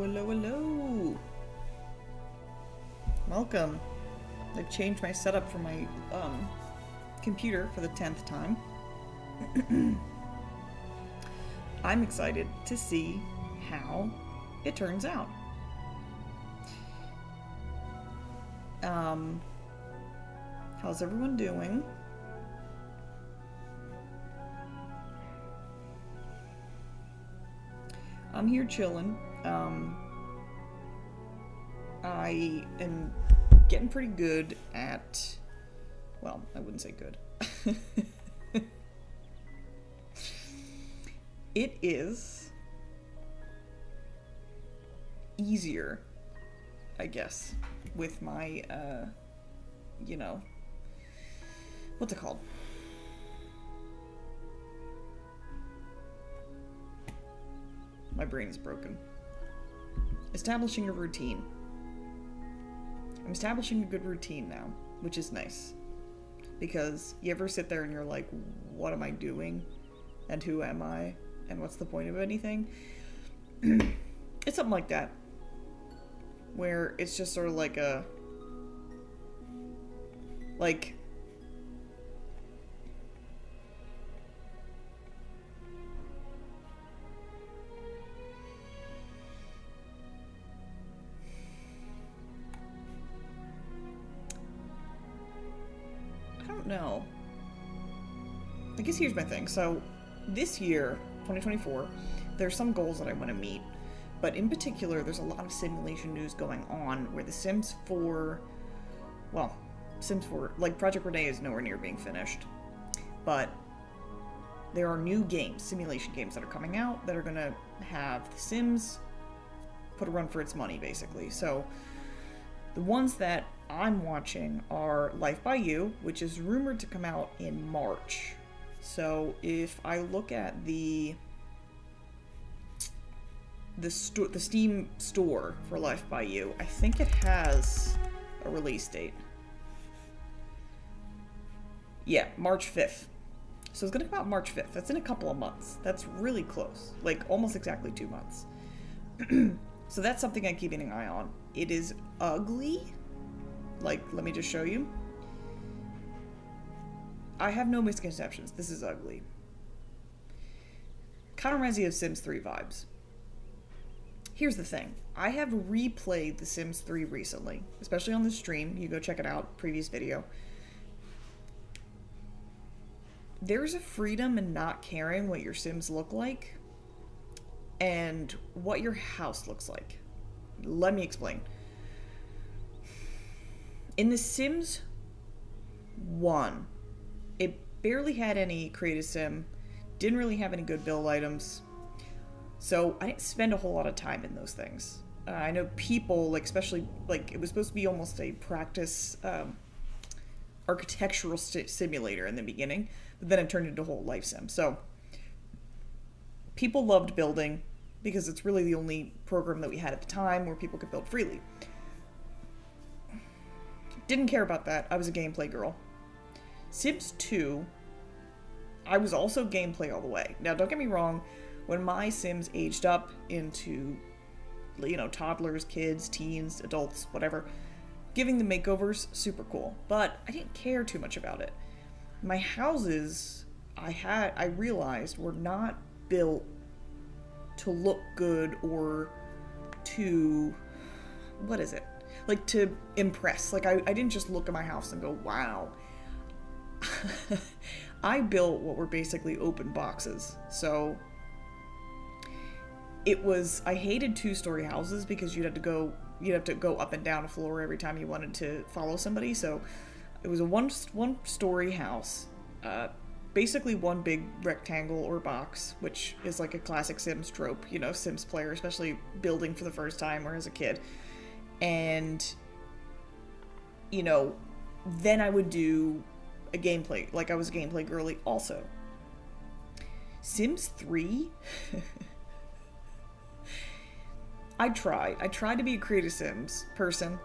hello, hello. Welcome. I've changed my setup for my computer for the 10th time. I'm excited to see how it turns out. How's everyone doing? I'm here chilling. I am getting pretty good at, well, I wouldn't say good. It is easier, I guess, with my, what's it called? My brain is broken. Establishing a routine. I'm establishing a good routine now, which is nice. Because you ever sit there and you're like, what am I doing? And who am I? And what's the point of anything? It's something like that. Where it's just sort of like a... Like... I don't know. I guess here's my thing. So, this year, 2024, there's some goals that I want to meet. But in particular, there's a lot of simulation news going on where the Sims 4... Well, Sims 4... Like, Project Renee is nowhere near being finished. But there are new games, simulation games that are coming out that are going to have the Sims put a run for its money, basically. So, the ones that I'm watching are Life by You, which is rumored to come out in March. So if I look at the Steam store for Life by You, I think it has a release date. Yeah, March 5th. So it's going to come out March 5th. That's in a couple of months. That's really close. Like, almost exactly 2 months. So that's something I'm keeping an eye on. It is ugly. Like, let me just show you. I have no misconceptions. This is ugly. Kind of reminds me of Sims 3 vibes. Here's the thing. I have replayed The Sims 3 recently, especially on the stream. You go check it out, previous video. There's a freedom in not caring what your Sims look like and what your house looks like. Let me explain. In The Sims 1, it barely had any creative sim, didn't really have any good build items, so I didn't spend a whole lot of time in those things. I know people, like, especially, like, it was supposed to be almost a practice architectural simulator in the beginning, but then it turned into a whole life sim. So people loved building because it's really the only program that we had at the time where people could build freely. Didn't care about that. I was a gameplay girl. Sims 2, I was also gameplay all the way. Now, don't get me wrong, when my Sims aged up into, toddlers, kids, teens, adults, whatever, giving them makeovers, super cool. But I didn't care too much about it. My houses, I realized, were not built to look good or to, what is it? Like, to impress. Like, I didn't just look at my house and go, wow. I built what were basically open boxes. So I hated 2-story houses because you'd have to go up and down a floor every time you wanted to follow somebody. So it was a one-story house, basically one big rectangle or box, which is like a classic Sims trope, Sims player, especially building for the first time or as a kid. And, then I would do a gameplay, like I was a gameplay girly also. Sims 3? I tried to be a creative Sims person,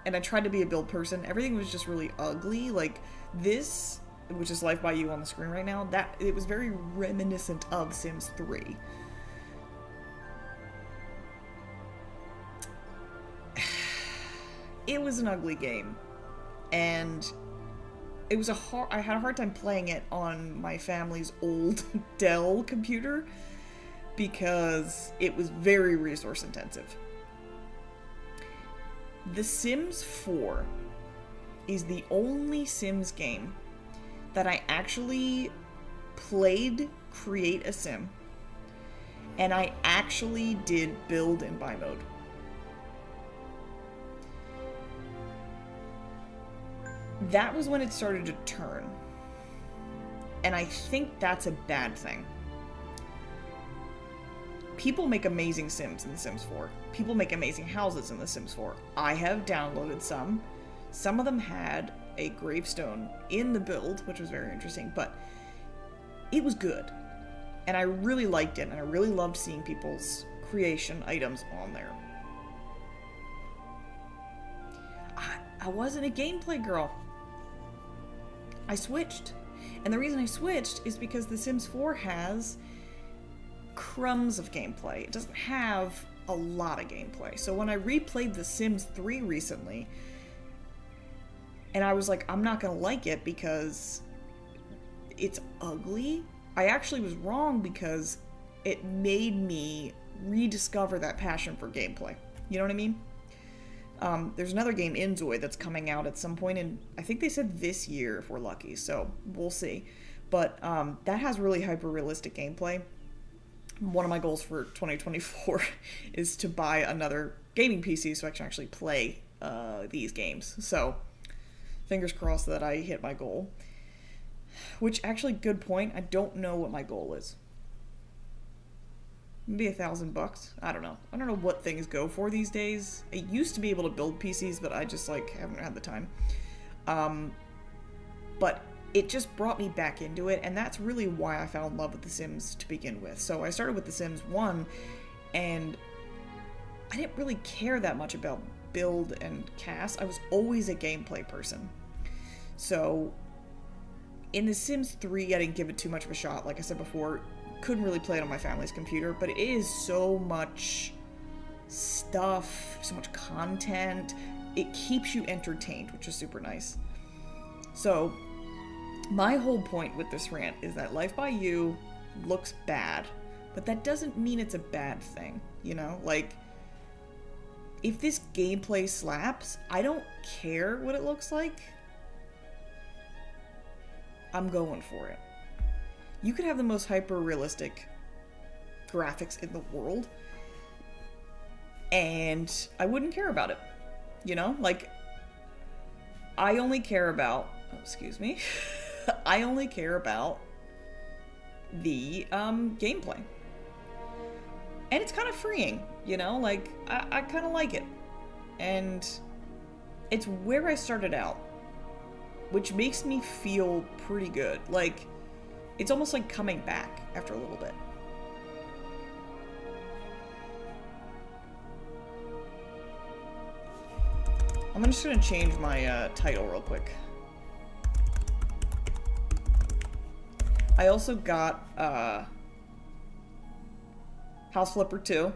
and I tried to be a build person. Everything was just really ugly. Like, this, which is Life by You on the screen right now, it was very reminiscent of Sims 3. it was an ugly game. And it was I had a hard time playing it on my family's old Dell computer because it was very resource intensive. The Sims 4 is the only Sims game that I actually played Create a Sim, and I actually did build and buy mode. That was when it started to turn. And I think that's a bad thing. People make amazing Sims in The Sims 4. People make amazing houses in The Sims 4. I have downloaded some. Some of them had a gravestone in the build, which was very interesting, but it was good. And I really liked it, and I really loved seeing people's creation items on there. I wasn't a gameplay girl. I switched. And the reason I switched is because The Sims 4 has crumbs of gameplay. It doesn't have a lot of gameplay. So when I replayed The Sims 3 recently, and I was like, I'm not gonna like it because it's ugly, I actually was wrong because it made me rediscover that passion for gameplay. You know what I mean? There's another game, Inzoi, that's coming out at some point in, I think they said this year if we're lucky, so we'll see. But that has really hyper-realistic gameplay. One of my goals for 2024 is to buy another gaming PC so I can actually play these games. So, fingers crossed that I hit my goal. Which, actually, good point. I don't know what my goal is. Maybe $1,000. I don't know. I don't know what things go for these days. I used to be able to build PCs, but I just, like, haven't had the time. But it just brought me back into it, and that's really why I fell in love with The Sims to begin with. So I started with The Sims 1, and I didn't really care that much about build and cast. I was always a gameplay person. So in The Sims 3, I didn't give it too much of a shot. Like I said before, couldn't really play it on my family's computer, but it is so much stuff, so much content. It keeps you entertained, which is super nice. So my whole point with this rant is that Life by You looks bad, but that doesn't mean it's a bad thing, you know? Like, if this gameplay slaps, I don't care what it looks like. I'm going for it. You could have the most hyper-realistic graphics in the world, and I wouldn't care about it. You know? Like, I only care about... Oh, excuse me. I only care about the gameplay. And it's kind of freeing, you know? Like, I kind of like it. And it's where I started out, which makes me feel pretty good. Like, it's almost like coming back after a little bit. I'm just gonna change my title real quick. I also got House Flipper 2.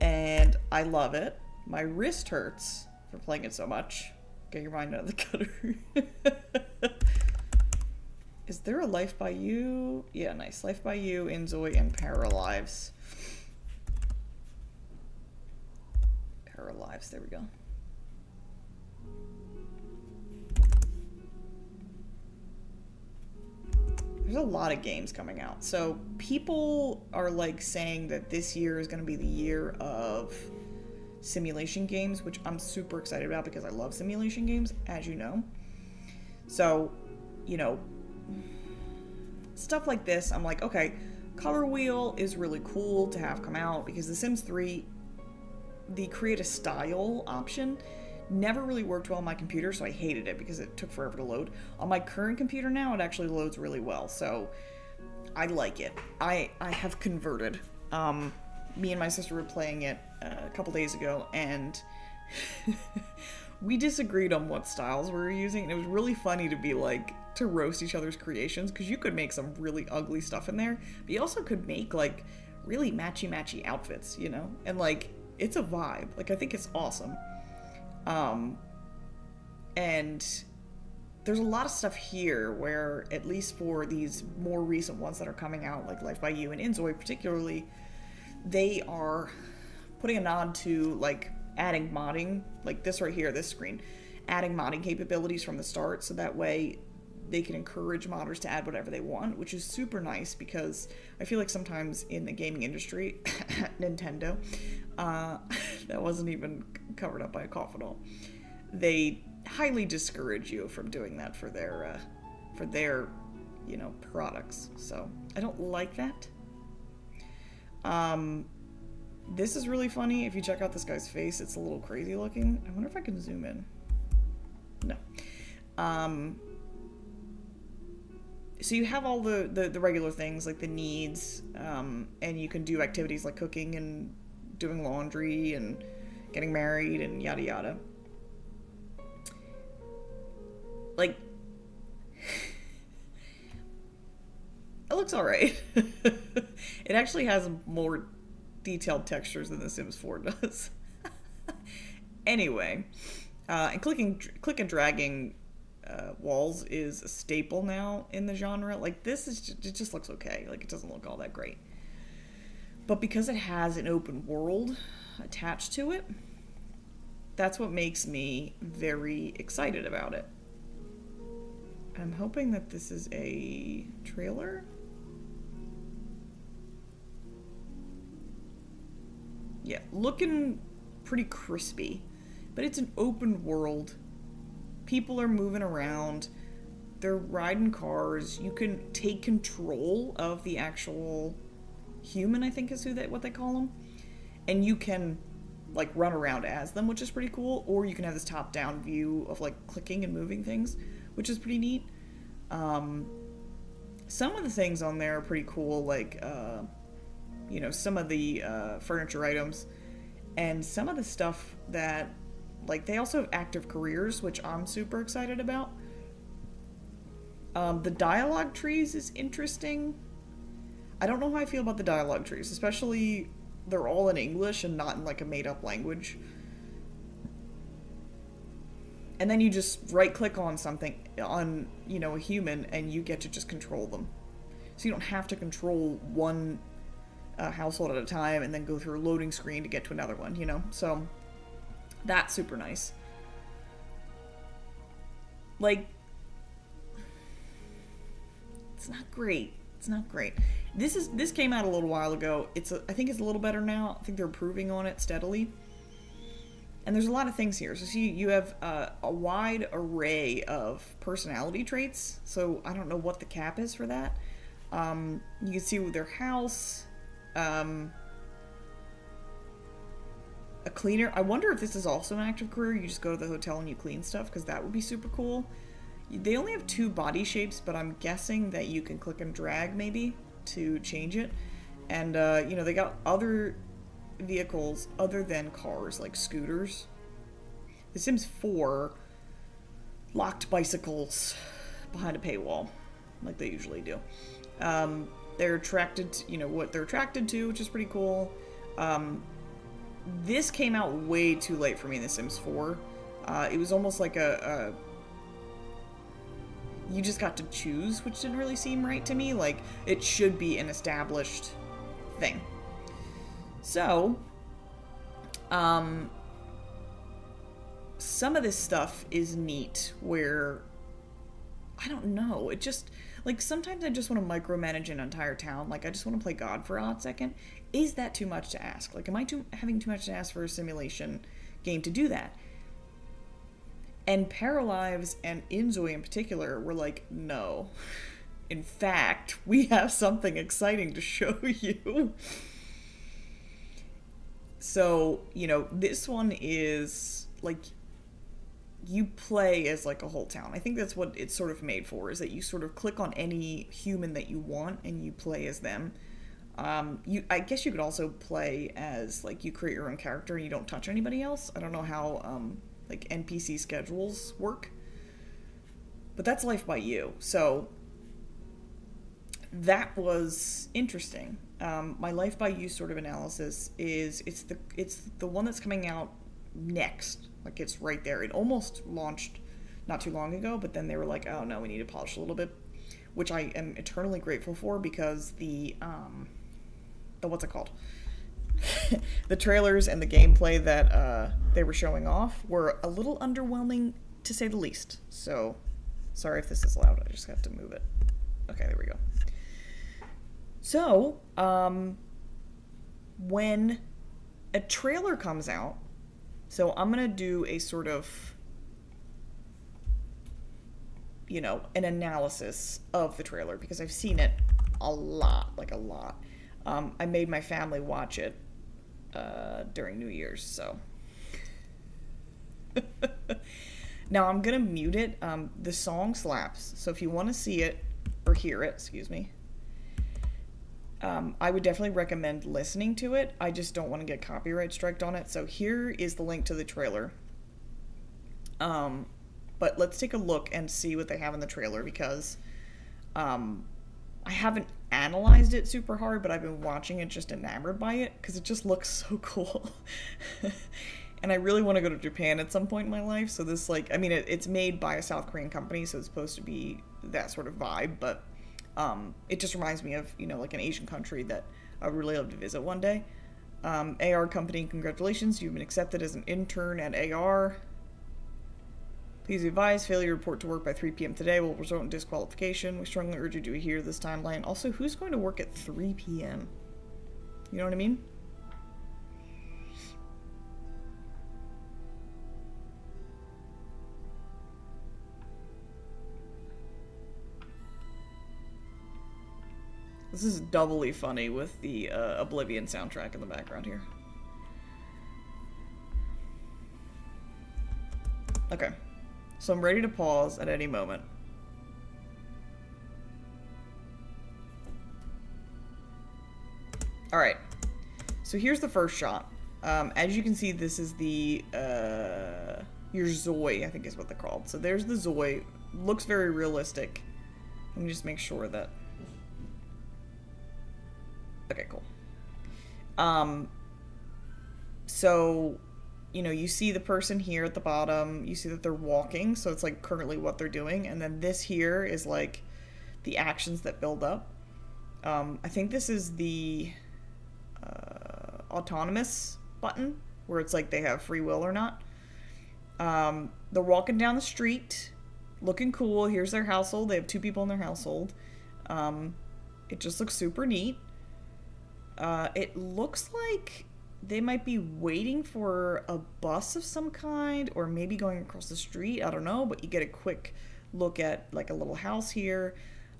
And I love it. My wrist hurts for playing it so much. Get your mind out of the gutter. Is there a Life by You? Yeah, nice. Life by You, Inzoi, and Paralives. Paralives, there we go. There's a lot of games coming out. So people are like saying that this year is going to be the year of simulation games, which I'm super excited about because I love simulation games, as you know. So, you know, stuff like this, I'm like, okay, Color Wheel is really cool to have come out because The Sims 3, the create a style option never really worked well on my computer, so I hated it because it took forever to load. On my current computer now, it actually loads really well, so I like it. I have converted. Me and my sister were playing it a couple days ago, and we disagreed on what styles we were using, and it was really funny to be like, to roast each other's creations, because you could make some really ugly stuff in there, but you also could make like really matchy-matchy outfits, you know? And like, it's a vibe. Like, I think it's awesome. Um, and there's a lot of stuff here where, at least for these more recent ones that are coming out, like Life by You and Inzoi particularly, they are putting a nod to, like, adding modding, like this right here, this screen, adding modding capabilities from the start, so that way they can encourage modders to add whatever they want, which is super nice, because I feel like sometimes in the gaming industry, Nintendo, that wasn't even covered up by a cough at all, they highly discourage you from doing that for their, products. So I don't like that. This is really funny. If you check out this guy's face, it's a little crazy looking. I wonder if I can zoom in. No. So you have all the regular things, like the needs, and you can do activities like cooking and doing laundry and getting married and yada yada. Like, it looks alright. It actually has more detailed textures than The Sims 4 does. Anyway, and click and dragging walls is a staple now in the genre. Like, this is it just looks okay. Like, it doesn't look all that great. But because it has an open world attached to it, that's what makes me very excited about it. I'm hoping that this is a trailer. Yeah, looking pretty crispy, but it's an open world. People are moving around. They're riding cars. You can take control of the actual human, I think is what they call them. And you can, like, run around as them, which is pretty cool. Or you can have this top-down view of, like, clicking and moving things, which is pretty neat. Some of the things on there are pretty cool, like, some of the furniture items, and some of the stuff that, like, they also have active careers, which I'm super excited about. The dialogue trees is interesting. I don't know how I feel about the dialogue trees, especially they're all in English and not in, like, a made-up language. And then you just right-click on something, on, a human, and you get to just control them. So you don't have to control one household at a time and then go through a loading screen to get to another one, So that's super nice. Like, it's not great. It's not great. This came out a little while ago. I think it's a little better now. I think they're improving on it steadily. And there's a lot of things here. So see, you have a wide array of personality traits. So I don't know what the cap is for that. You can see with their house, a cleaner. I wonder if this is also an active career. You just go to the hotel and you clean stuff, because that would be super cool. They only have 2 body shapes, but I'm guessing that you can click and drag maybe to change it. And, they got other vehicles other than cars, like scooters. The Sims 4 locked bicycles behind a paywall, like they usually do. They're attracted to, what they're attracted to, which is pretty cool. This came out way too late for me in The Sims 4. It was almost like you just got to choose, which didn't really seem right to me. Like, it should be an established thing. So, some of this stuff is neat where, I don't know, it just, like, sometimes I just want to micromanage an entire town. Like, I just want to play God for a hot second. Is that too much to ask? Like, am I having too much to ask for a simulation game to do that? And Paralives and Inzoi in particular were like, no. In fact, we have something exciting to show you. So, this one is, like, you play as, like, a whole town. I think that's what it's sort of made for, is that you sort of click on any human that you want and you play as them. I guess you could also play as, like, you create your own character and you don't touch anybody else. I don't know how, like, NPC schedules work. But that's Life by You. So, that was interesting. My life by use sort of analysis is it's the one that's coming out next. Like it's right there. It almost launched not too long ago, but then they were like, oh no, we need to polish a little bit, which I am eternally grateful for because the what's it called? The trailers and the gameplay that they were showing off were a little underwhelming to say the least. So sorry if this is loud. I just have to move it. Okay, there we go. So, when a trailer comes out, so I'm going to do a sort of, an analysis of the trailer because I've seen it a lot, like a lot. I made my family watch it during New Year's, so. Now I'm going to mute it. The song slaps, so if you want to see it, or hear it, excuse me, I would definitely recommend listening to it. I just don't want to get copyright striked on it. So here is the link to the trailer. But let's take a look and see what they have in the trailer because I haven't analyzed it super hard, but I've been watching it just enamored by it because it just looks so cool. And I really want to go to Japan at some point in my life. So this, it's made by a South Korean company, so it's supposed to be that sort of vibe, but it just reminds me of, like an Asian country that I would really love to visit one day. AR company, congratulations, you've been accepted as an intern at AR. Please be advised, failure to report to work by 3 p.m. today will result in disqualification. We strongly urge you to adhere to this timeline. Also, who's going to work at 3 p.m.? You know what I mean? This is doubly funny with the Oblivion soundtrack in the background here. Okay, so I'm ready to pause at any moment. Alright, so here's the first shot. As you can see, this is the, your Zoi, I think is what they're called. So there's the Zoi. Looks very realistic. Let me just make sure that... Okay, cool. So, you see the person here at the bottom, you see that they're walking, so it's like currently what they're doing, and then this here is like the actions that build up. I think this is the autonomous button, where it's like they have free will or not. They're walking down the street, looking cool. Here's their household. They have 2 people in their household. It just looks super neat. It looks like they might be waiting for a bus of some kind, or maybe going across the street, I don't know, but you get a quick look at like a little house here.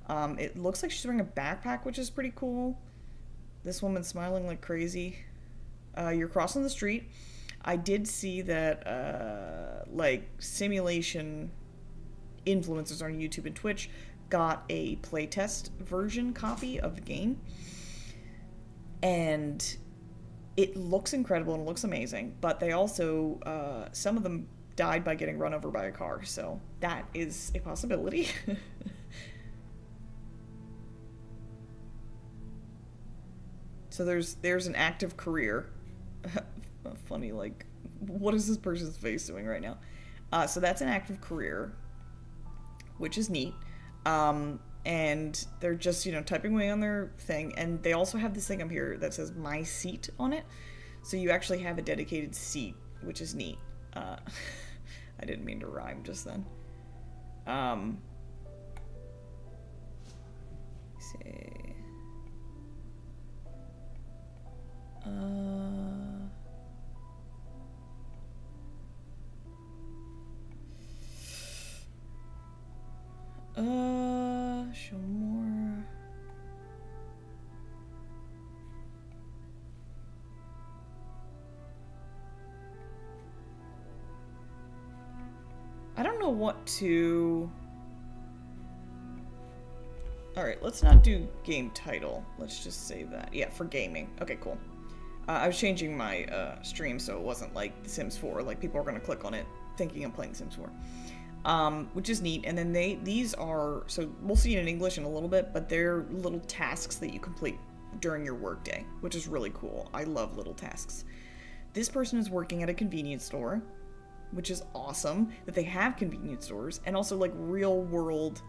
It looks like she's wearing a backpack, which is pretty cool. This woman's smiling like crazy. You're crossing the street. I did see that, simulation influencers on YouTube and Twitch got a playtest version copy of the game. And it looks incredible and it looks amazing, but they also, some of them died by getting run over by a car, so that is a possibility. So there's an active career. Funny, like, what is this person's face doing right now? So that's an active career, which is neat. And they're just, typing away on their thing. And they also have this thing up here that says My Seat on it. So you actually have a dedicated seat, which is neat. I didn't mean to rhyme just then. Let's see. Show more. I don't know what to... Alright, let's not do game title. Let's just save that. Yeah, for gaming. Okay, cool. I was changing my stream so it wasn't like The Sims 4, like people are going to click on it thinking I'm playing The Sims 4. Which is neat. And then these are, so we'll see it in English in a little bit, but they're little tasks that you complete during your workday, which is really cool. I love little tasks. This person is working at a convenience store, which is awesome that they have convenience stores, and also like real world,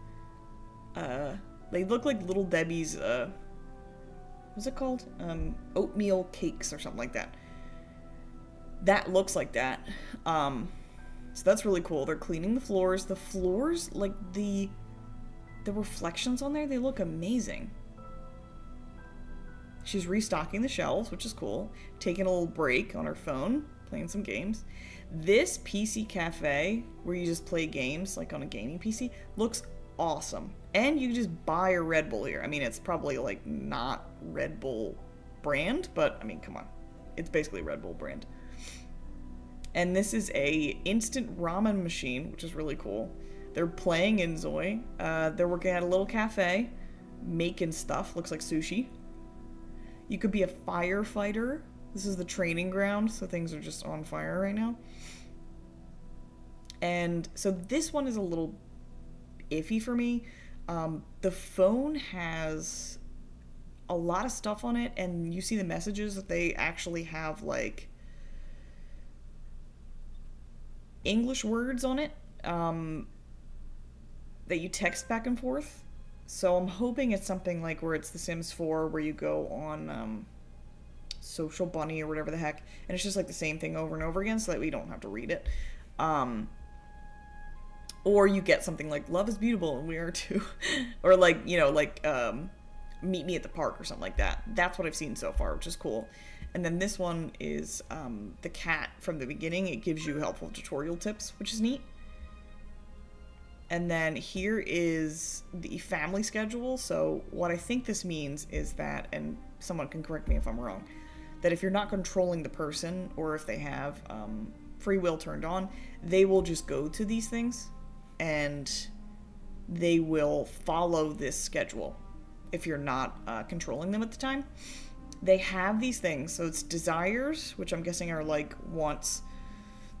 they look like Little Debbie's, what's it called? Oatmeal cakes or something like that. That looks like that. So that's really cool. They're cleaning the floors. The floors, like the reflections on there, they look amazing. She's restocking the shelves, which is cool. Taking a little break on her phone, playing some games. This PC cafe, where you just play games, like on a gaming PC, looks awesome. And you just buy a Red Bull here. I mean, it's probably like not Red Bull brand, but I mean, come on. It's basically Red Bull brand. And this is a instant ramen machine, which is really cool. They're playing in Zoe. They're working at a little cafe, making stuff. Looks like sushi. You could be a firefighter. This is the training ground, so things are just on fire right now. And so this one is a little iffy for me. The phone has a lot of stuff on it, and you see the messages that they actually have like English words on it that you text back and forth. So I'm hoping it's something like where it's The Sims 4 where you go on Social Bunny or whatever the heck, and it's just like the same thing over and over again so that we don't have to read it. Or you get something like Love is Beautiful and We Are Too. Or like, you know, like Meet Me at the Park or something like that. That's what I've seen so far, which is cool. And then this one is the cat from the beginning. It gives you helpful tutorial tips, which is neat. And then here is the family schedule. So what I think this means is that, and someone can correct me if I'm wrong, that if you're not controlling the person, or if they have free will turned on, they will just go to these things and they will follow this schedule if you're not controlling them at the time. They have these things, so it's desires, which I'm guessing are like wants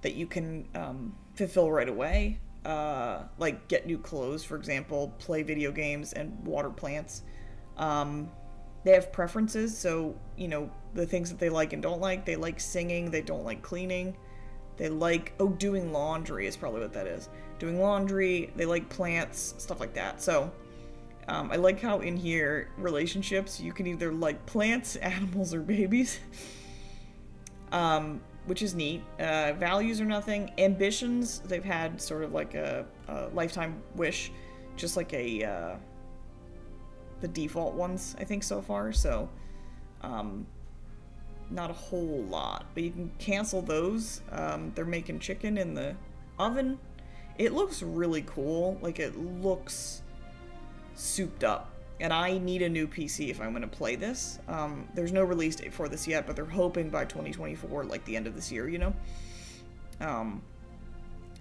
that you can fulfill right away. Like get new clothes, for example, play video games, and water plants. They have preferences, so, you know, the things that they like and don't like. They like singing, they don't like cleaning. They like, doing laundry is probably what that is. Doing laundry, they like plants, stuff like that. So, I like how in here, relationships, you can either like plants, animals, or babies. Which is neat. Values or nothing. Ambitions, they've had sort of like a lifetime wish, just like the default ones, I think, so far. So, not a whole lot, but you can cancel those. They're making chicken in the oven. It looks really cool. Like, it looks souped up. And I need a new PC if I'm going to play this. There's no release date for this yet, but they're hoping by 2024, like the end of this year, you know?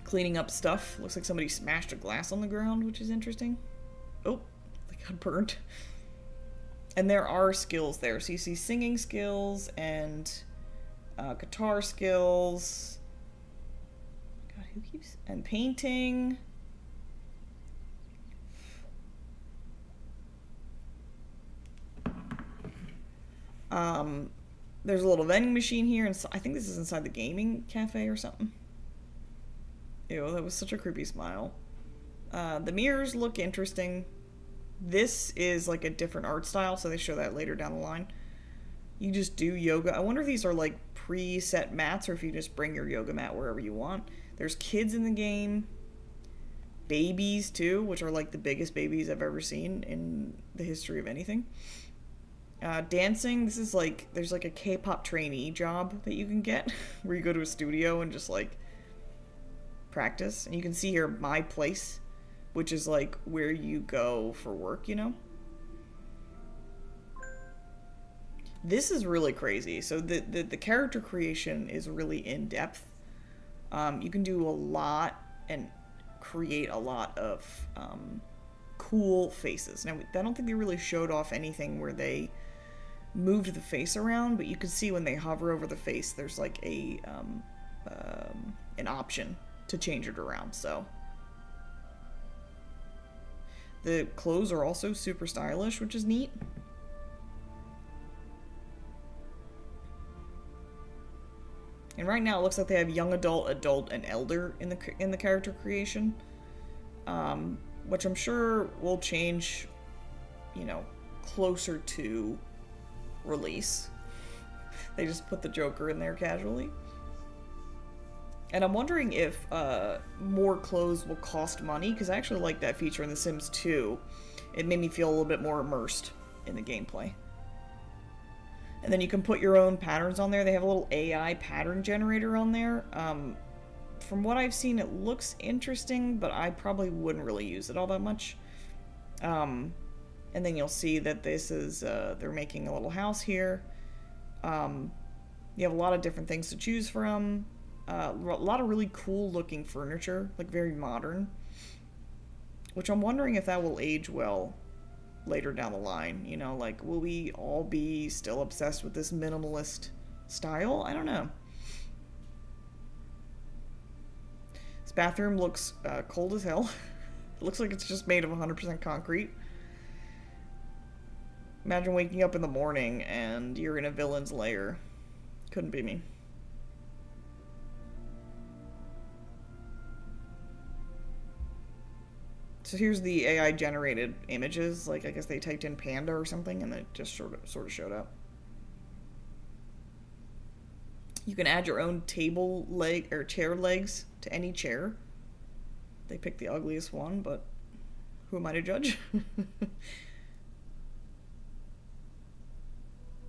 Cleaning up stuff. Looks like somebody smashed a glass on the ground, which is interesting. Oh, they got burnt. And there are skills there. So you see singing skills and guitar skills. God, who keeps... And painting. There's a little vending machine here, and I think this is inside the gaming cafe or something. Ew, that was such a creepy smile. The mirrors look interesting. This is like a different art style, so they show that later down the line. You just do yoga. I wonder if these are like preset mats or if you just bring your yoga mat wherever you want. There's kids in the game. Babies, too, which are like the biggest babies I've ever seen in the history of anything. Dancing, this is like, there's like a K-pop trainee job that you can get where you go to a studio and just like practice. And you can see here My Place, which is like where you go for work, you know? This is really crazy. So the character creation is really in-depth. You can do a lot and create a lot of cool faces. Now, I don't think they really showed off anything where they moved the face around, but you can see when they hover over the face, there's like a an option to change it around. So the clothes are also super stylish, which is neat. And right now it looks like they have young adult, adult, and elder in the character creation, which I'm sure will change, you know, closer to release. They just put the Joker in there casually. And I'm wondering if more clothes will cost money, because I actually like that feature in The Sims 2. It made me feel a little bit more immersed in the gameplay. And then you can put your own patterns on there. They have a little AI pattern generator on there. From what I've seen, it looks interesting, but I probably wouldn't really use it all that much. And then you'll see that this is, they're making a little house here. You have a lot of different things to choose from. A lot of really cool looking furniture, like very modern. Which I'm wondering if that will age well later down the line. You know, like, will we all be still obsessed with this minimalist style? I don't know. This bathroom looks cold as hell. It looks like it's just made of 100% concrete. Imagine waking up in the morning and you're in a villain's lair. Couldn't be me. So here's the AI generated images. Like, I guess they typed in panda or something and it just sort of showed up. You can add your own table leg or chair legs to any chair. They picked the ugliest one, but who am I to judge?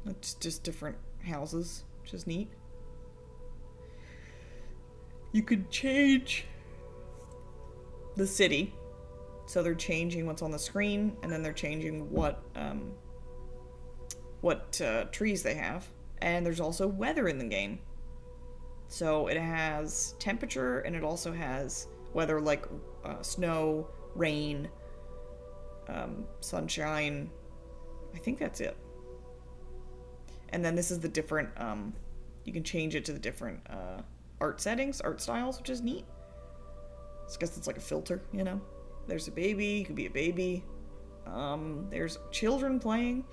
It's just different houses, which is neat. You could change the city. So they're changing what's on the screen, and then they're changing what trees they have. And there's also weather in the game. So it has temperature, and it also has weather like snow, rain, sunshine. I think that's it. And then this is the different, you can change it to the different art settings, art styles, which is neat. I guess it's like a filter, you know? There's a baby, you could be a baby. There's children playing.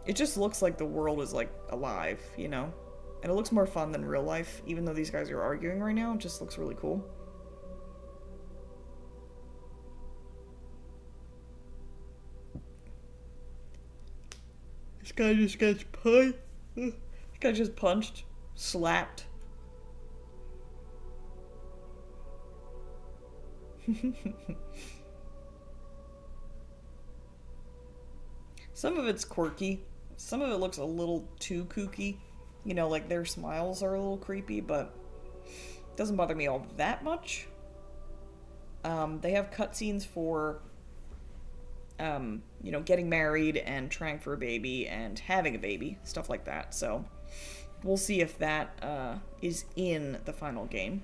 It just looks like the world is, like, alive, you know? And it looks more fun than real life, even though these guys are arguing right now. It just looks really cool. This guy just gets punched. This guy just punched, slapped. Some of it's quirky. Some of it looks a little too kooky. You know, like their smiles are a little creepy, but it doesn't bother me all that much. They have cutscenes for, you know, getting married and trying for a baby and having a baby, stuff like that. So we'll see if that is in the final game.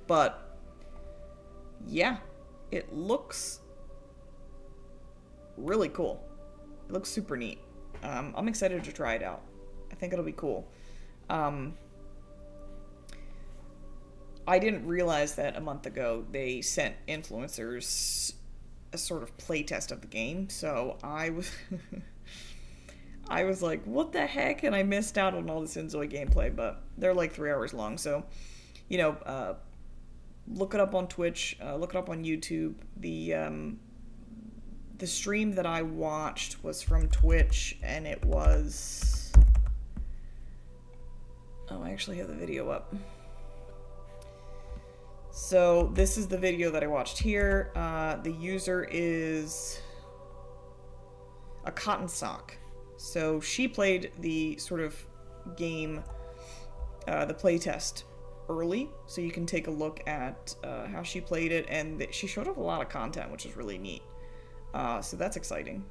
But yeah, it looks really cool. It looks super neat. I'm excited to try it out. I think it'll be cool. I didn't realize that a month ago they sent influencers a sort of playtest of the game, so I was I was like, what the heck? And I missed out on all this Enjoy gameplay, but they're like 3 hours long, so, you know, look it up on Twitch, look it up on YouTube. The stream that I watched was from Twitch, and it was... Oh, I actually have the video up. So, this is the video that I watched here. The user is a cotton sock. So, she played the sort of game, the playtest early, so you can take a look at how she played it, and she showed up a lot of content, which is really neat. So that's exciting.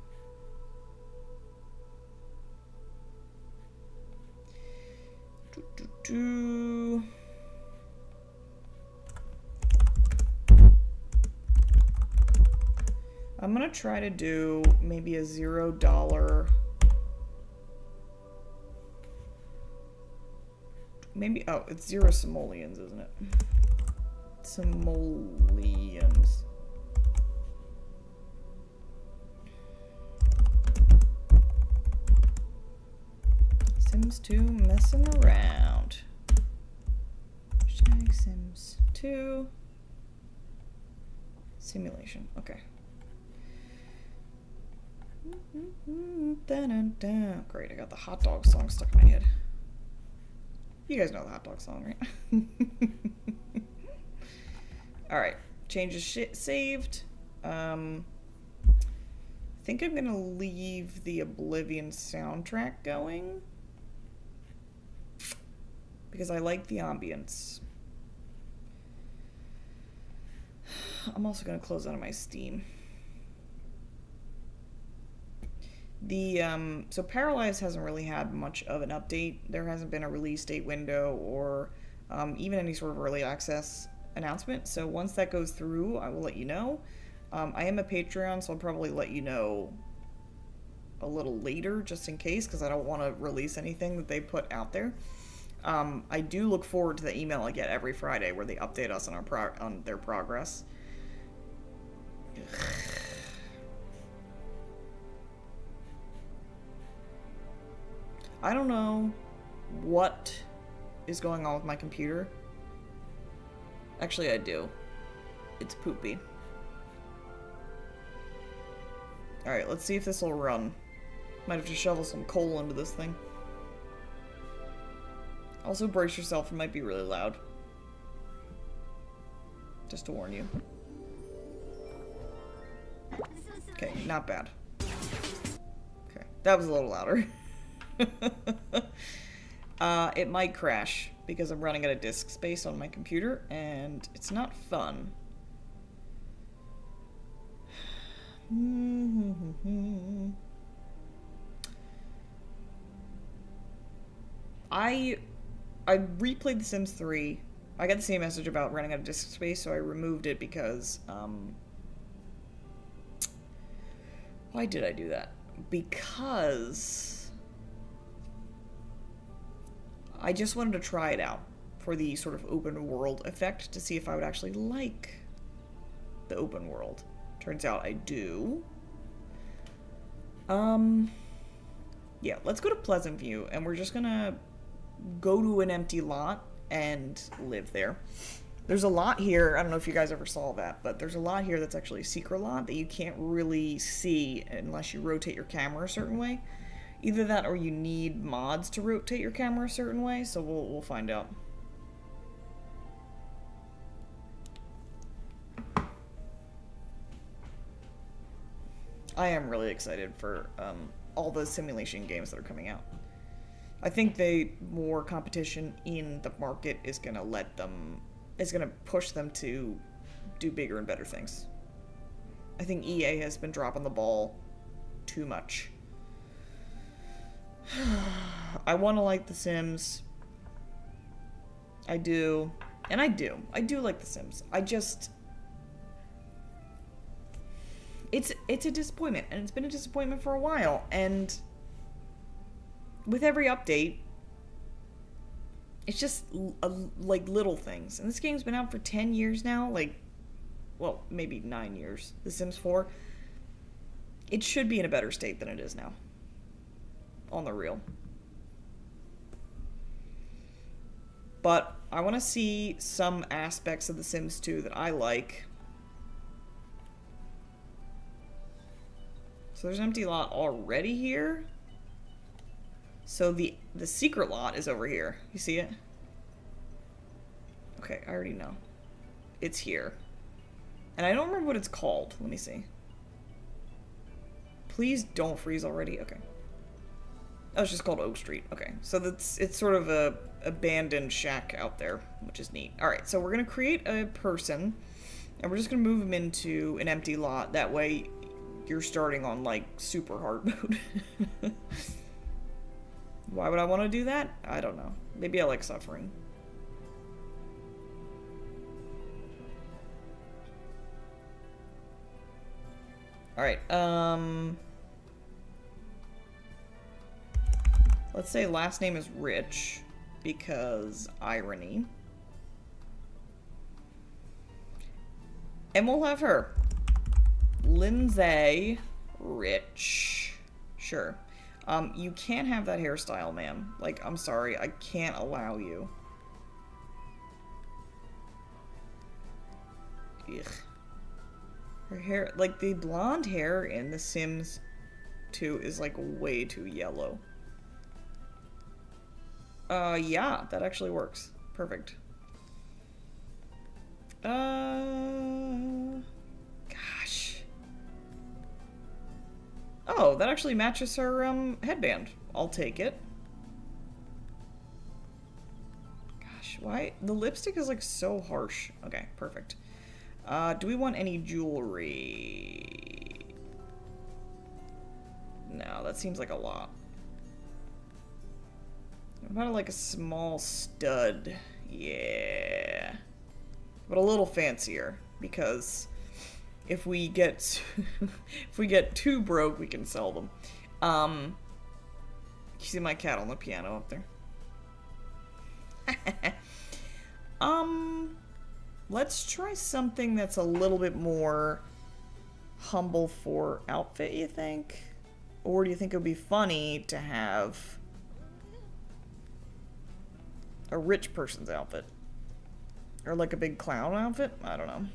I'm gonna try to do maybe a $0. Maybe, oh, it's 0 simoleons, isn't it? Simoleons. Sims 2 messing around. Hashtag Sims 2 simulation. Okay. Great, I got the hot dog song stuck in my head. You guys know the hot dog song, right? Alright, changes saved. I think I'm gonna leave the Oblivion soundtrack going because I like the ambience. I'm also gonna close out of my Steam. So Paralyze hasn't really had much of an update. There hasn't been a release date window or even any sort of early access announcement. So once that goes through, I will let you know. I am a Patreon, so I'll probably let you know a little later, just in case, because I don't want to release anything that they put out there. I do look forward to the email I get every Friday where they update us on on their progress. I don't know what is going on with my computer. Actually, I do. It's poopy. Alright, let's see if this will run. Might have to shovel some coal into this thing. Also, brace yourself, it might be really loud. Just to warn you. Okay, not bad. Okay, that was a little louder. It might crash because I'm running out of disk space on my computer, and it's not fun. I replayed The Sims 3. I got the same message about running out of disk space, so I removed it because, why did I do that? Because I just wanted to try it out for the sort of open world effect to see if I would actually like the open world. Turns out I do. Yeah, let's go to Pleasant View, and we're just gonna go to an empty lot and live there. There's a lot here, I don't know if you guys ever saw that, but there's a lot here that's actually a secret lot that you can't really see unless you rotate your camera a certain way. Either that or you need mods to rotate your camera a certain way, so we'll find out. I am really excited for all the simulation games that are coming out. I think more competition in the market is gonna push them to do bigger and better things. I think EA has been dropping the ball too much. I want to like The Sims. I do. And I do. I do like The Sims. I just... It's a disappointment, and it's been a disappointment for a while, and with every update, it's just like little things. And this game's been out for 10 years now, like, well, maybe 9 years. The Sims 4. It should be in a better state than it is now. On the real. But I want to see some aspects of The Sims 2 that I like. So there's an empty lot already here. So the secret lot is over here. You see it? Okay, I already know. It's here. And I don't remember what it's called. Let me see. Please don't freeze already. Okay. Oh, it's just called Oak Street. Okay, so it's sort of a abandoned shack out there, which is neat. Alright, so we're going to create a person, and we're just going to move them into an empty lot. That way, you're starting on, like, super hard mode. Why would I want to do that? I don't know. Maybe I like suffering. Alright, let's say last name is Rich, because irony. And we'll have her. Lindsay Rich. Sure. You can't have that hairstyle, ma'am. Like, I'm sorry, I can't allow you. Ugh. Her hair, like, the blonde hair in The Sims 2 is, like, way too yellow. Yeah, that actually works. Perfect. Gosh. Oh, that actually matches her, headband. I'll take it. Gosh, why? The lipstick is, like, so harsh. Okay, perfect. Do we want any jewelry? No, that seems like a lot. What about, like, a small stud? Yeah. But a little fancier, because if we get if we get too broke, we can sell them. You see my cat on the piano up there? Let's try something that's a little bit more humble for outfit, you think? Or do you think it would be funny to have a rich person's outfit? Or like a big clown outfit? I don't know.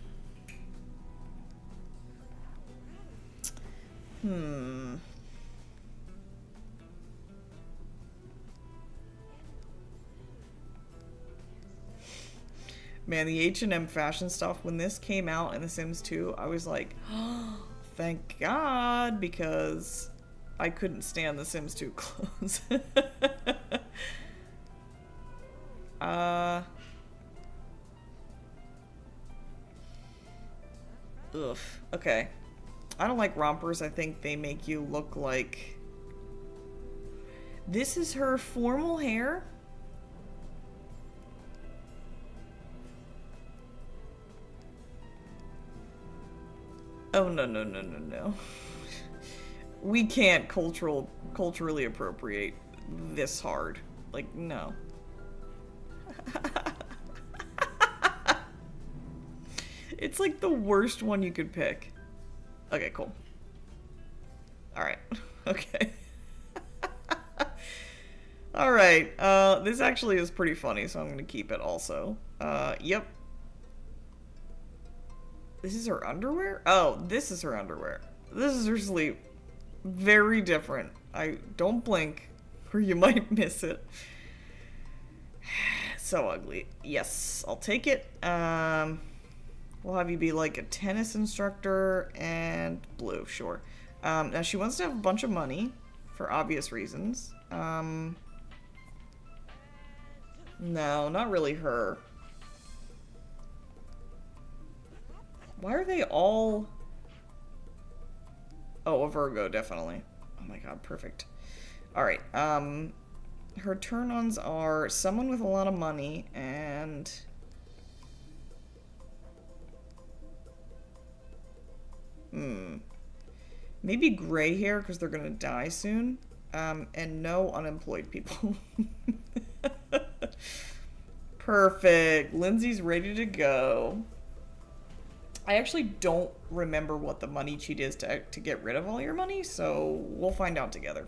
Man, the H&M fashion stuff, when this came out in The Sims 2, I was like, oh, thank God, because I couldn't stand The Sims 2 clothes. Ugh. Okay. I don't like rompers. I think they make you look like... This is her formal hair? Oh, no, no, no, no, no. We can't culturally appropriate this hard. Like, no. It's like the worst one you could pick. Okay, cool. Alright. Okay. Alright, this actually is pretty funny, so I'm gonna keep it also. Yep. This is her underwear? Oh, this is her underwear. This is her sleep. Very different. Don't blink, or you might miss it. So ugly. Yes, I'll take it. We'll have you be like a tennis instructor and blue, sure. Now she wants to have a bunch of money for obvious reasons. No, not really her. Why are they all... Oh, a Virgo, definitely. Oh my god, perfect. Alright, her turn-ons are someone with a lot of money and... Maybe gray hair, because they're gonna die soon. And no unemployed people. Perfect. Lindsay's ready to go. I actually don't remember what the money cheat is to get rid of all your money, so we'll find out together.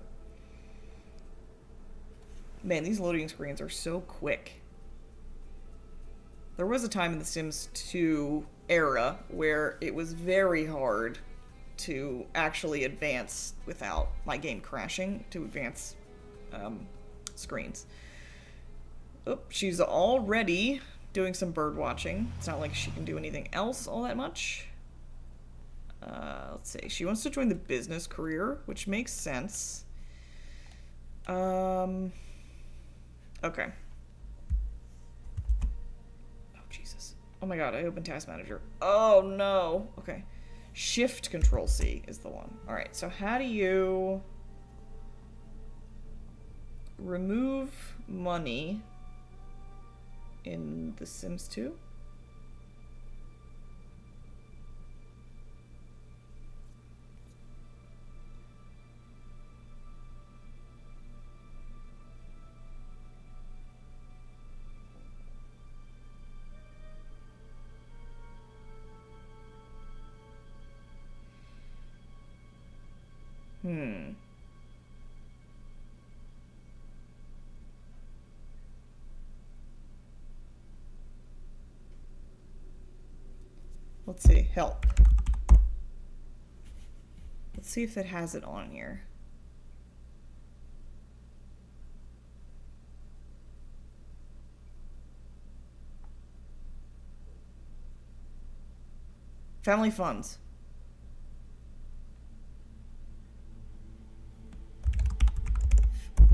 Man, these loading screens are so quick. There was a time in the Sims 2 era where it was very hard to actually advance without my game crashing, to advance screens. Oh, she's already doing some bird watching. It's not like she can do anything else all that much. Let's see. She wants to join the business career, which makes sense. Okay. Oh, Jesus. Oh my god, I opened Task Manager. Oh, no. Okay. Shift Control C is the one. Alright, so how do you remove money in The Sims 2? Let's see. Help. Let's see if it has it on here. Family funds.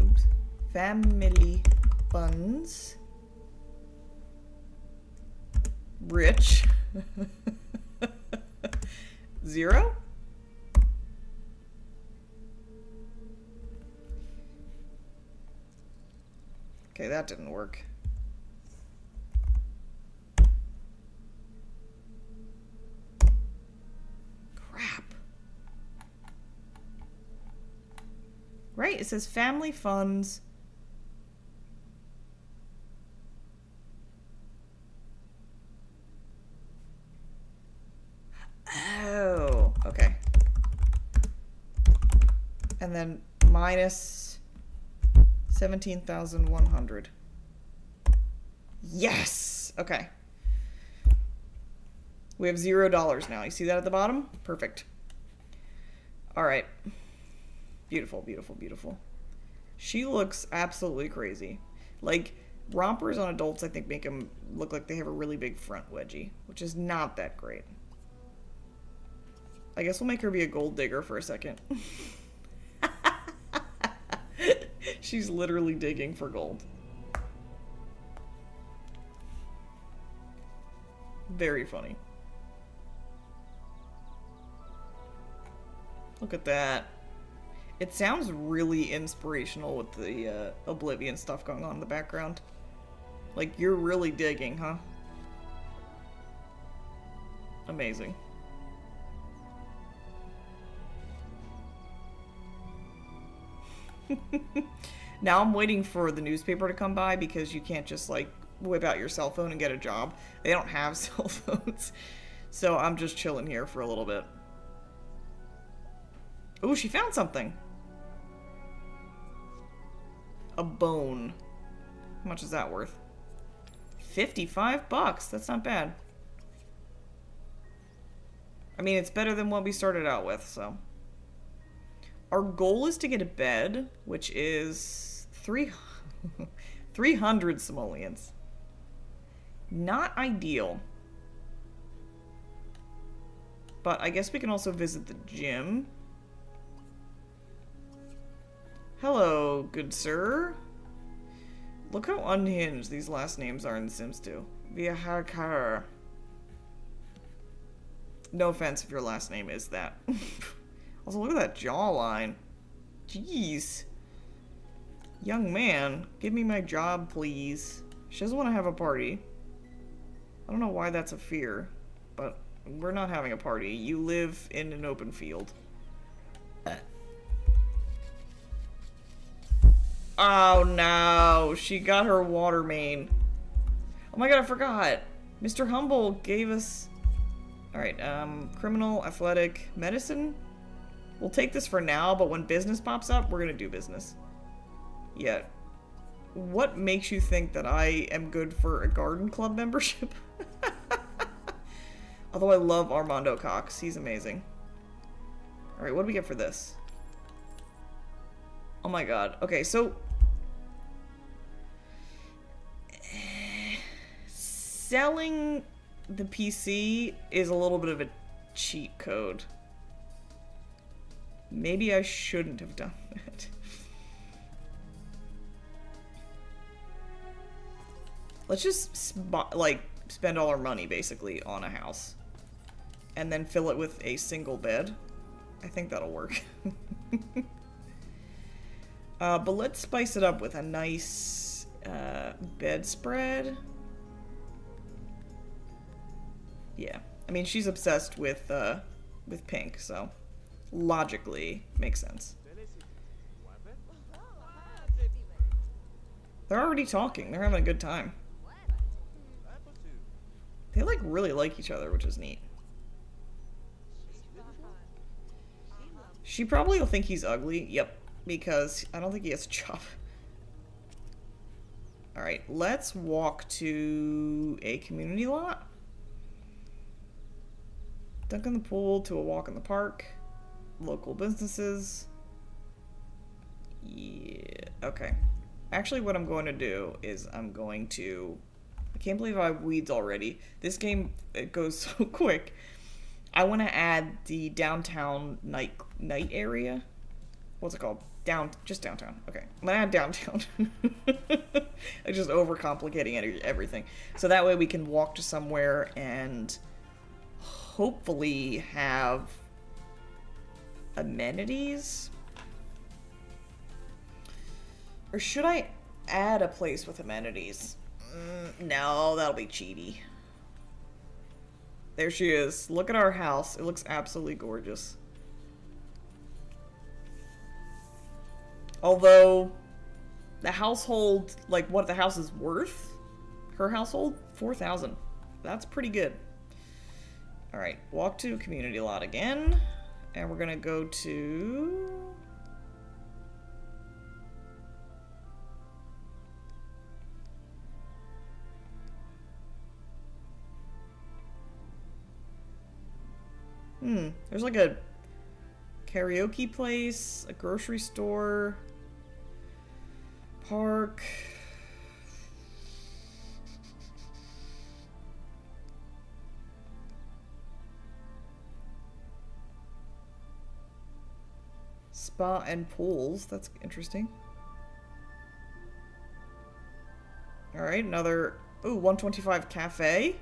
Oops. Family funds. Rich. 0? Okay, that didn't work. Crap. Right, it says family funds. Oh, okay. And then minus 17,100. Yes! Okay. We have $0 now. You see that at the bottom? Perfect. Alright. Beautiful, beautiful, beautiful. She looks absolutely crazy. Like, rompers on adults, I think, make them look like they have a really big front wedgie, which is not that great. I guess we'll make her be a gold digger for a second. She's literally digging for gold. Very funny. Look at that. It sounds really inspirational with the Oblivion stuff going on in the background. Like, you're really digging, huh? Amazing. Now I'm waiting for the newspaper to come by because you can't just, like, whip out your cell phone and get a job. They don't have cell phones. So I'm just chilling here for a little bit. Ooh, she found something. A bone. How much is that worth? 55 bucks. That's not bad. I mean, it's better than what we started out with, so. Our goal is to get a bed, which is 300 simoleons. Not ideal. But I guess we can also visit the gym. Hello, good sir. Look how unhinged these last names are in The Sims 2. Viahakar. No offense if your last name is that. Also, look at that jawline. Jeez. Young man, give me my job, please. She doesn't want to have a party. I don't know why that's a fear, but we're not having a party. You live in an open field. Oh no, she got her water main. Oh my god, I forgot. Mr. Humble gave us... Alright, criminal, athletic, medicine? We'll take this for now, but when business pops up, we're gonna do business. Yeah. What makes you think that I am good for a garden club membership? Although I love Armando Cox. He's amazing. Alright, what do we get for this? Oh my god. Okay, so... selling the PC is a little bit of a cheat code. Maybe I shouldn't have done that. Let's just spend all our money basically on a house and then fill it with a single bed. I think that'll work. But let's spice it up with a nice bedspread. Yeah, I mean, she's obsessed with pink, so logically makes sense. They're already talking. They're having a good time. They like really like each other, which is neat. She probably will think he's ugly. Yep, because I don't think he has a job. Alright, let's walk to a community lot. Dunk in the pool to a walk in the park. Local businesses. Yeah, okay. Actually, what I'm going to do is I'm going to... I can't believe I have weeds already. This game, it goes so quick. I want to add the downtown night area. What's it called? Just downtown. Okay. I'm going to add downtown. I'm just overcomplicating everything. So that way we can walk to somewhere and hopefully have amenities. Or should I add a place with amenities? No, that'll be cheaty. There she is. Look at our house. It looks absolutely gorgeous. Although, the household, like what the house is worth, her household, 4,000. That's pretty good. Alright, walk to community lot again. And we're gonna go to... there's like a karaoke place, a grocery store, park. Spa and pools, that's interesting. Alright, another, ooh, 125 cafe.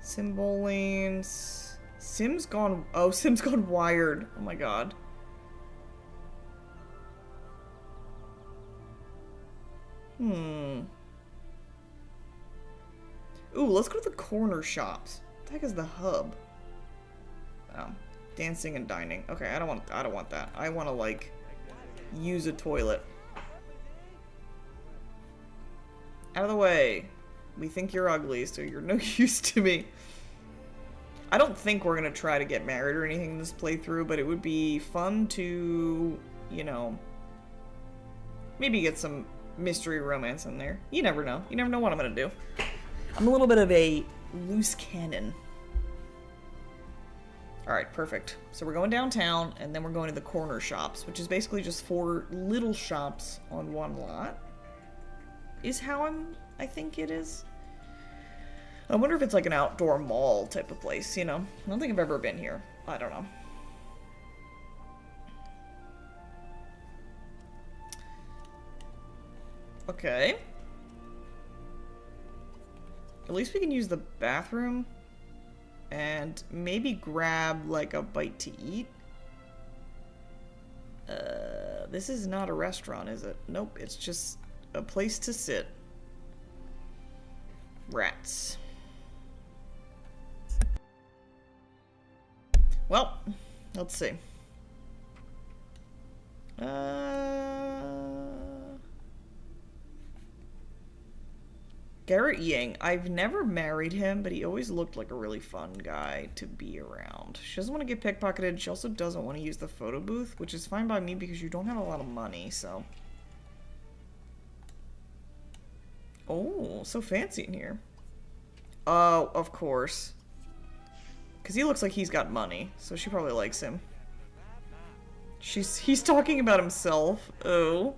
Simoleons. Sim's gone wired. Oh my god. Ooh, let's go to the corner shops. What the heck is the hub? Oh, dancing and dining. Okay, I don't want that. I want to like use a toilet. Out of the way. We think you're ugly, so you're no use to me. I don't think we're gonna try to get married or anything in this playthrough, but it would be fun to, you know, maybe get some mystery romance in there. You never know. You never know what I'm gonna do. I'm a little bit of a loose cannon. Alright, perfect. So we're going downtown, and then we're going to the corner shops, which is basically just 4 little shops on one lot. Is how I think it is. I wonder if it's like an outdoor mall type of place, you know? I don't think I've ever been here. I don't know. Okay. At least we can use the bathroom and maybe grab like a bite to eat. This is not a restaurant, is it? Nope, it's just a place to sit. Rats. Well, let's see. Garrett Yang. I've never married him, but he always looked like a really fun guy to be around. She doesn't want to get pickpocketed. She also doesn't want to use the photo booth, which is fine by me because you don't have a lot of money, so... Oh, so fancy in here. Oh, of course. Because he looks like he's got money, so she probably likes him. He's talking about himself. Oh.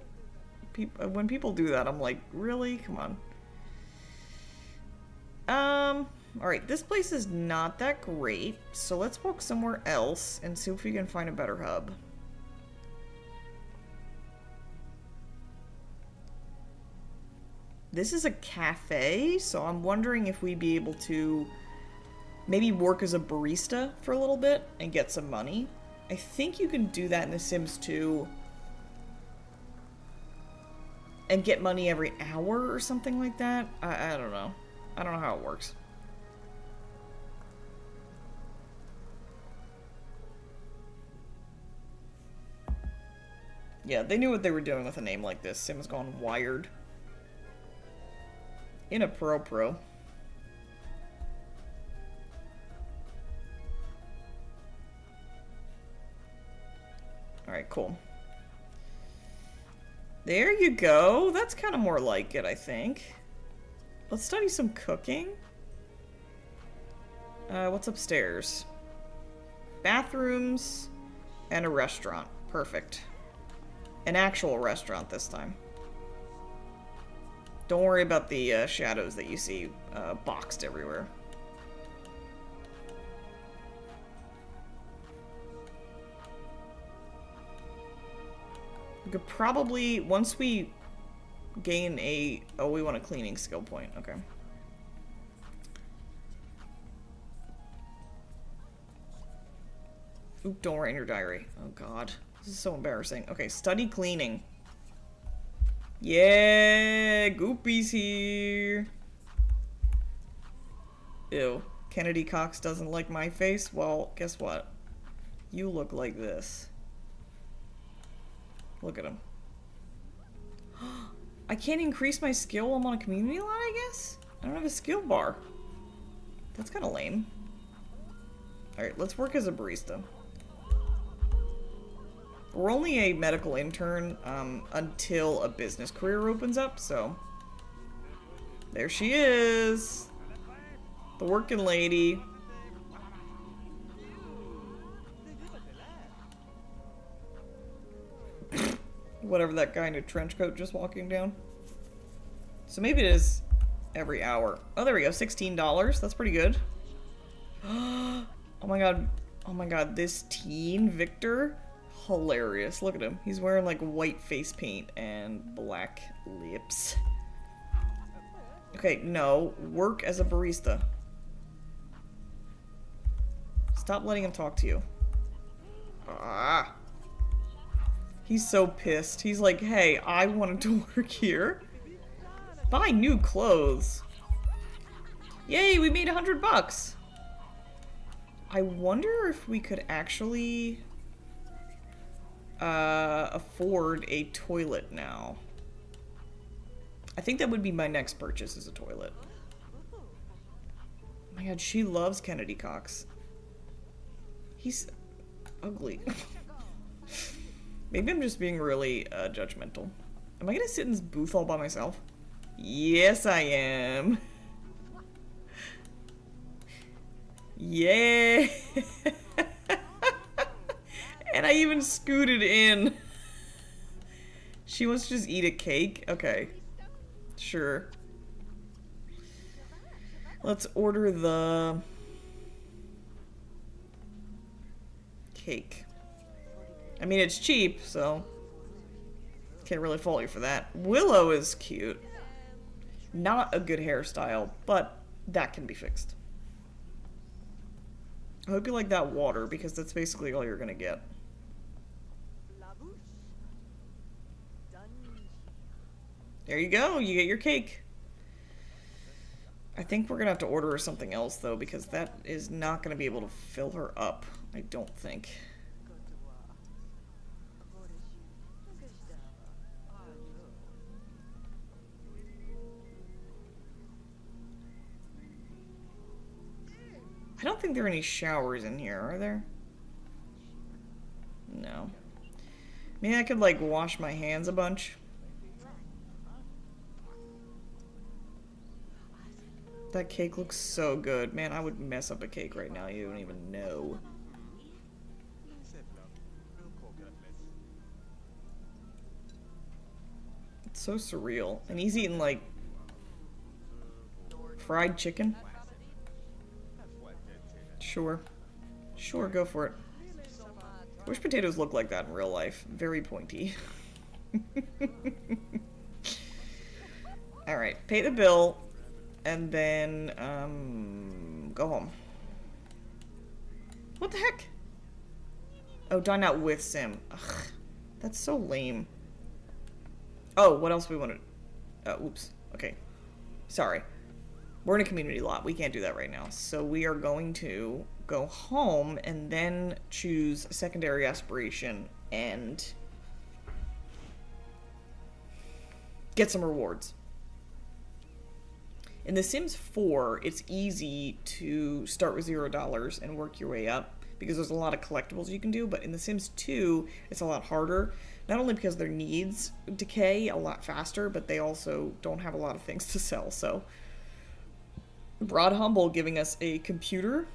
When people do that, I'm like, really? Come on. Alright, this place is not that great, so let's walk somewhere else and see if we can find a better hub. This is a cafe, so I'm wondering if we'd be able to maybe work as a barista for a little bit and get some money. I think you can do that in The Sims 2 and get money every hour or something like that. I don't know. I don't know how it works. Yeah, they knew what they were doing with a name like this. Sims Gone Wired. Inappropriate. Alright, cool. There you go. That's kind of more like it, I think. Let's study some cooking. What's upstairs? Bathrooms and a restaurant. Perfect. An actual restaurant this time. Don't worry about the shadows that you see boxed everywhere. We could probably, once we gain a... Oh, we want a cleaning skill point. Okay. Oop, don't write in your diary. Oh, God. This is so embarrassing. Okay, study cleaning. Yeah, Goopy's here. Ew. Kennedy Cox doesn't like my face? Well, guess what? You look like this. Look at him. I can't increase my skill while I'm on a community lot, I guess? I don't have a skill bar. That's kind of lame. Alright, let's work as a barista. We're only a medical intern until a business career opens up, so... There she is! The working lady. Whatever that guy in a trench coat just walking down. So maybe it is every hour. Oh, there we go. $16. That's pretty good. Oh my god. Oh my god. This teen, Victor, hilarious. Look at him. He's wearing like white face paint and black lips. Okay, no. Work as a barista. Stop letting him talk to you. Ah. He's so pissed. He's like, hey, I wanted to work here. Buy new clothes. Yay, we made $100. I wonder if we could actually afford a toilet now. I think that would be my next purchase, is a toilet. Oh my god, she loves Kennedy Cox. He's ugly. Maybe I'm just being really judgmental. Am I gonna sit in this booth all by myself? Yes, I am. Yeah. And I even scooted in. She wants to just eat a cake? Okay. Sure. Let's order the cake. I mean, it's cheap, so can't really fault you for that. Willow is cute. Not a good hairstyle, but that can be fixed. I hope you like that water, because that's basically all you're gonna get. There you go, you get your cake. I think we're gonna have to order her something else, though, because that is not gonna be able to fill her up. I don't think. I don't think there are any showers in here, are there? No. Maybe I could, like, wash my hands a bunch. That cake looks so good. Man, I would mess up a cake right now. You don't even know. It's so surreal. And he's eating, like, fried chicken. Sure. Sure, go for it. I wish potatoes looked like that in real life. Very pointy. Alright, pay the bill, and then, go home. What the heck? Oh, dine out with Sim. Ugh, that's so lame. Oh, what else we wanted? Oops. Okay. Sorry. We're in a community lot. We can't do that right now. So we are going to go home and then choose secondary aspiration and get some rewards. In The Sims 4, it's easy to start with $0 and work your way up because there's a lot of collectibles you can do, but in The Sims 2, it's a lot harder. Not only because their needs decay a lot faster, but they also don't have a lot of things to sell, so Broad Humble giving us a computer.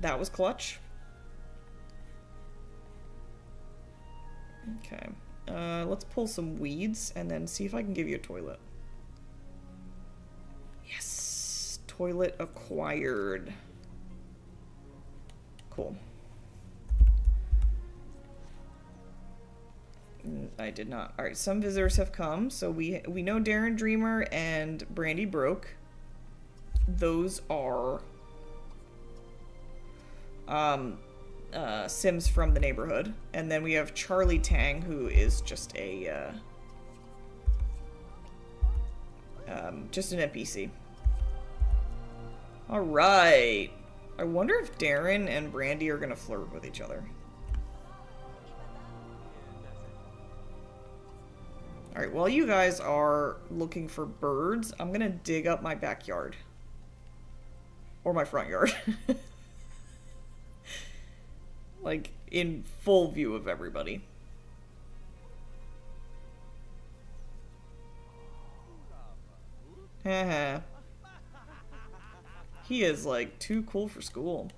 That was clutch. Okay. Let's pull some weeds and then see if I can give you a toilet. Yes! Toilet acquired. Cool. I did not. Alright, some visitors have come. So we know Darren Dreamer and Brandy Broke. Those are Sims from the neighborhood. And then we have Charlie Tang, who is just a just an NPC. Alright. I wonder if Darren and Brandy are gonna flirt with each other. Alright, while you guys are looking for birds, I'm gonna dig up my backyard. Or my front yard. Like, in full view of everybody. Haha. He is, like, too cool for school.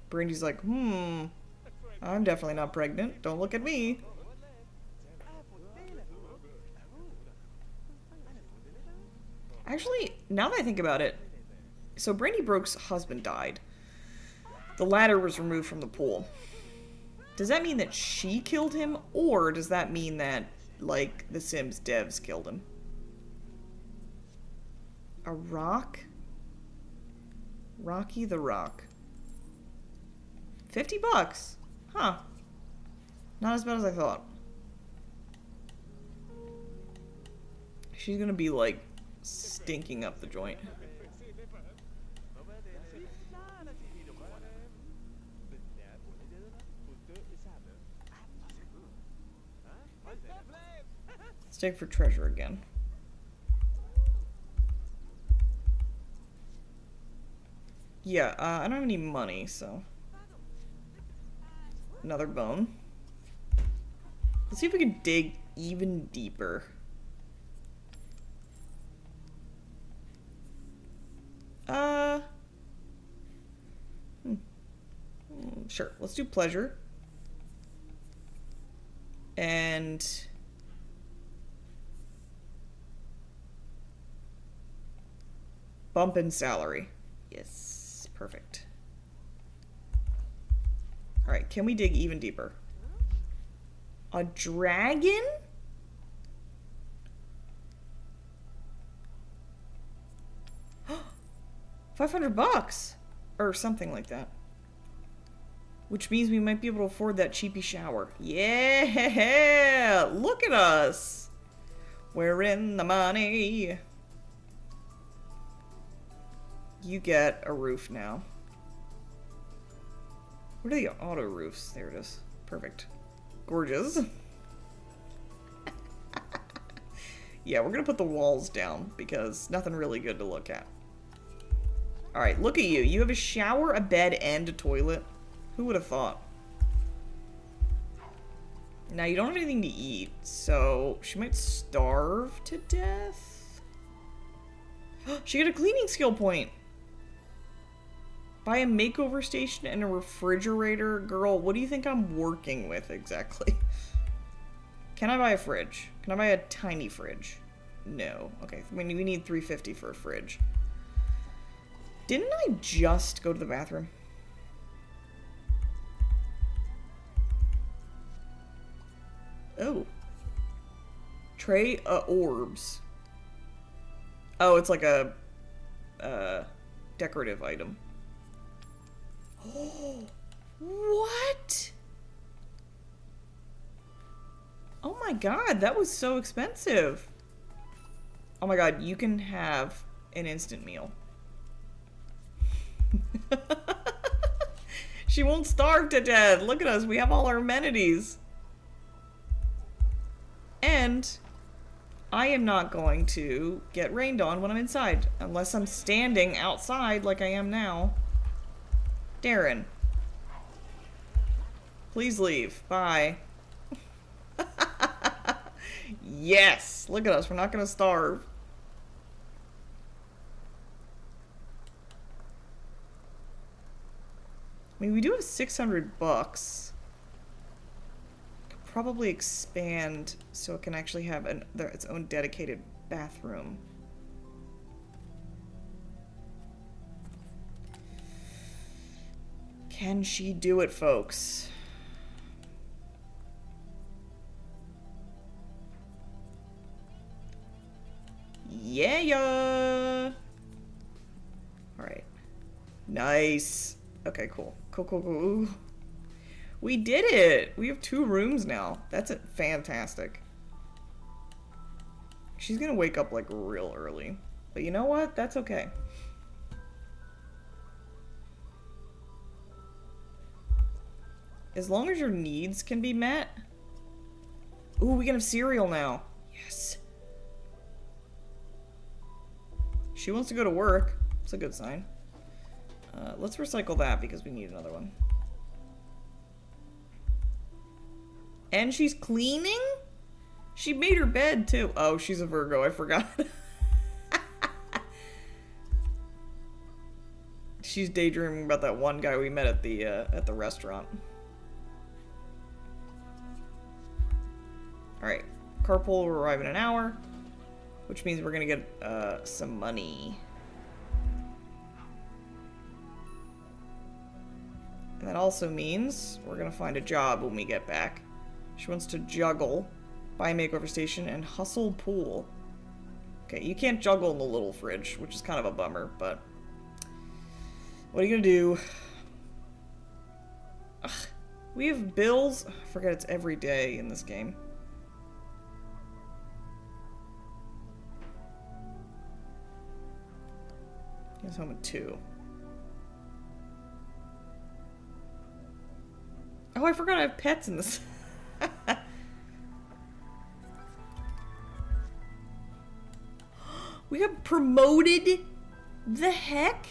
Brandy's like, I'm definitely not pregnant. Don't look at me. Actually, now that I think about it, so Brandy Broke's husband died. The ladder was removed from the pool. Does that mean that she killed him, or does that mean that, like, the Sims devs killed him? A rock? Rocky the Rock. $50? Huh. Not as bad as I thought. She's gonna be, like, stinking up the joint. Let's dig for treasure again. Yeah, I don't have any money, so... Another bone. Let's see if we can dig even deeper. Sure, let's do pleasure. And... bump in salary. Yes, perfect. Alright, can we dig even deeper? A dragon? $500 or something like that. Which means we might be able to afford that cheapy shower. Yeah! Look at us! We're in the money. You get a roof now. What are the auto roofs? There it is. Perfect. Gorgeous. Yeah, we're gonna put the walls down because nothing really good to look at. Alright, look at you. You have a shower, a bed, and a toilet. Who would have thought? Now, you don't have anything to eat, so she might starve to death. She got a cleaning skill point. Buy a makeover station and a refrigerator. Girl, what do you think I'm working with exactly? Can I buy a fridge? Can I buy a tiny fridge? No. Okay, we need $350 for a fridge. Didn't I just go to the bathroom? Oh. Tray orbs. Oh, it's like a decorative item. Oh, what? Oh my god, that was so expensive. Oh my god, you can have an instant meal. She won't starve to death. Look at us, we have all our amenities. And I am not going to get rained on when I'm inside, unless I'm standing outside like I am now. Darren. Please leave. Bye. Yes! Look at us, we're not gonna starve. I mean, we do have 600 bucks. Could probably expand so it can actually have its own dedicated bathroom. Can she do it, folks? Yeah. Alright. Nice. Okay, cool. Cool. Ooh. We did it! We have 2 rooms now. That's fantastic. She's gonna wake up, like, real early. But you know what? That's okay. As long as your needs can be met. Ooh, we can have cereal now. Yes. She wants to go to work. It's a good sign. Let's recycle that because we need another one. And she's cleaning? She made her bed too. Oh, she's a Virgo. I forgot. She's daydreaming about that one guy we met at the restaurant. Alright. Carpool will arrive in an hour, which means we're gonna get some money. And that also means we're gonna find a job when we get back. She wants to juggle, buy a makeover station, and hustle pool. Okay, you can't juggle in the little fridge, which is kind of a bummer, but what are you gonna do? Ugh, we have bills. I forget it's every day in this game. He's home at 2. Oh, I forgot I have pets in this. We got promoted? The heck?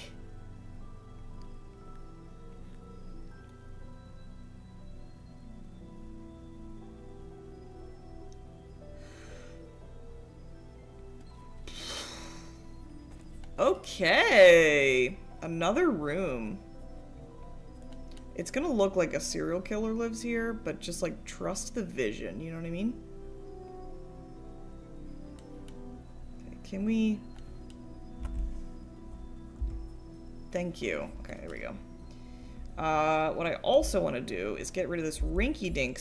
Okay. Another room. It's gonna look like a serial killer lives here, but just like trust the vision, you know what I mean? Okay, can we... Thank you. Okay, there we go. What I also want to do is get rid of this rinky-dink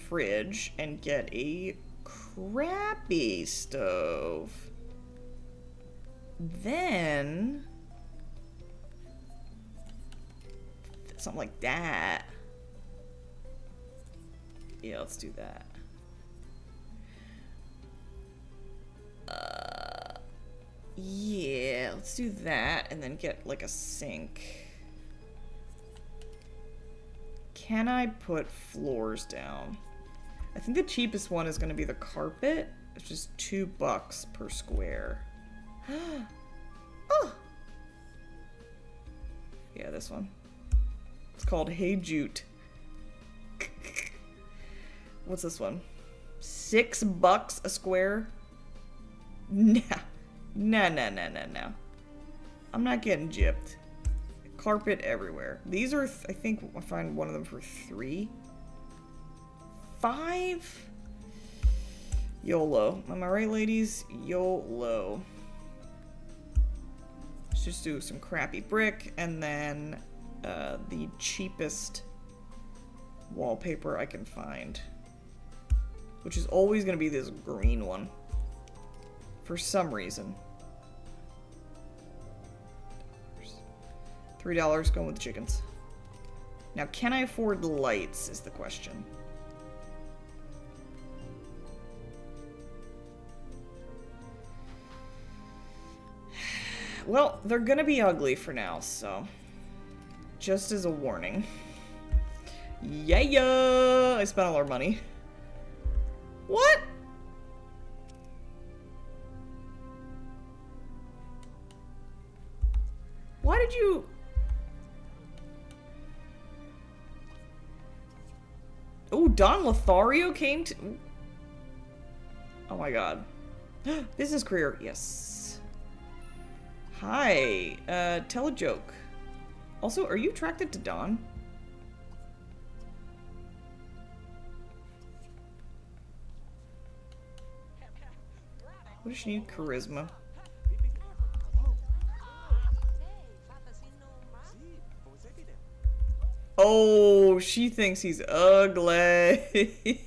fridge, and get a crappy stove. Then... something like that. Yeah, let's do that. Yeah, let's do that, and then get like a sink. Can I put floors down? I think the cheapest one is going to be the carpet, which is $2 per square. Oh! Yeah, this one. It's called Hey Jute. What's this one? $6 a square? Nah. No. I'm not getting gypped. Carpet everywhere. These are, I think I find one of them for $3. $5? YOLO. Am I right, ladies? YOLO. Let's just do some crappy brick, and then the cheapest wallpaper I can find, which is always going to be this green one for some reason. $3 going with the chickens. Now, can I afford lights is the question. Well, they're gonna be ugly for now, so just as a warning. Yeah! I spent all our money. What? Why did you... Oh, Don Lothario came to... Oh my god. Business career, yes. Hi, tell a joke. Also, are you attracted to Dawn? What does she need? Charisma. Oh, she thinks he's ugly.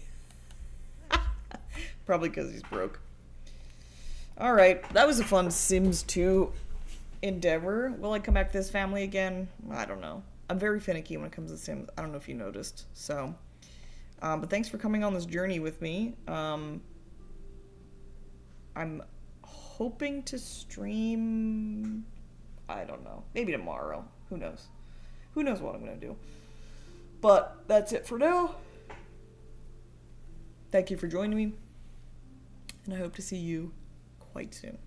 Probably because he's broke. Alright, that was a fun Sims 2 endeavor. Will I come back to this family again? I don't know. I'm very finicky when it comes to Sims. I don't know if you noticed. So, but thanks for coming on this journey with me. I'm hoping to stream... I don't know. Maybe tomorrow. Who knows? Who knows what I'm going to do. But that's it for now. Thank you for joining me. And I hope to see you quite soon.